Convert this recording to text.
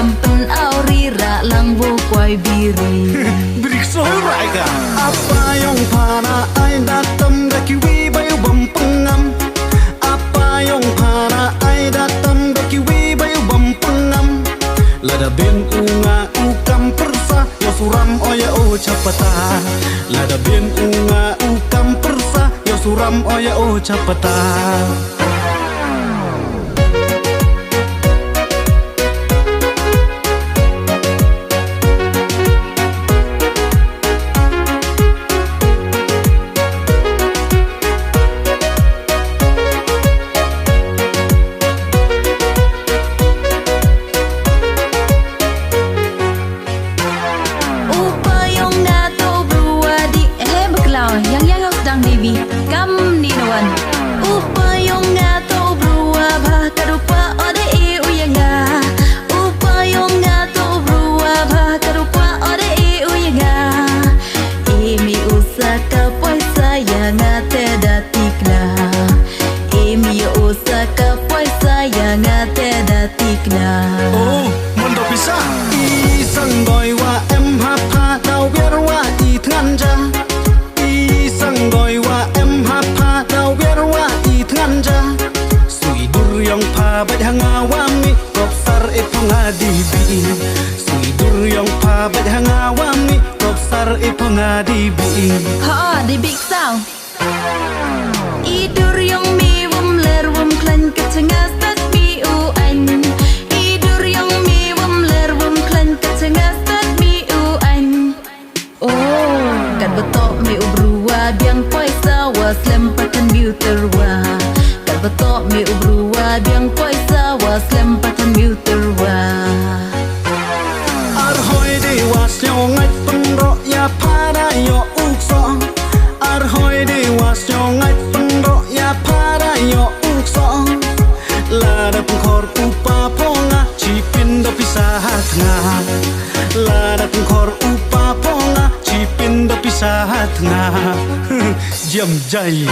kampen aurira lang wo kwai biri. Beri sorai ka. Apa yang para ai datam da kiwi bayu bampengam. Apa yang para ai datam da kiwi bayu bampengam. Lada ben unga ukam persa yo suram oya o chapata. Lada ben unga ukam persa yo suram oya o chapata. Kam ni nawan upayong nga to brua ba karupa ode e uyanga upayong nga to brua ba karupa ode e uyanga imi usaka paisa yang ate datikna imi usaka paisa yang ate datikna oh mondo bisa isang boy wa em ha pha tao biar wa di thanja isang boy wa em ha pha tao biar wa di thanja sui dur yang pha bai hanga wa mi kop sar e phanga di bi sui dur yang pha bai hanga wa mi kop sar e phanga di bi ha di big sound idur yang mi wum ler wum klan kacengas tak mi u an idur yang mi wum ler wum klan kacengas tak mi u an oh kan betok mi u brua biang paisa was lempatan muterwa kan betok mi u brua biang paisa was lempatan muterwa ar hoi de was yo ngai pengro ya para yo ukso ar hoi de was yo ngai pengro ya para yo ukso la da pengkor upa ponga cipin do pisahat nga la da pengkor upa ponga cipin do pisahat nga jam jai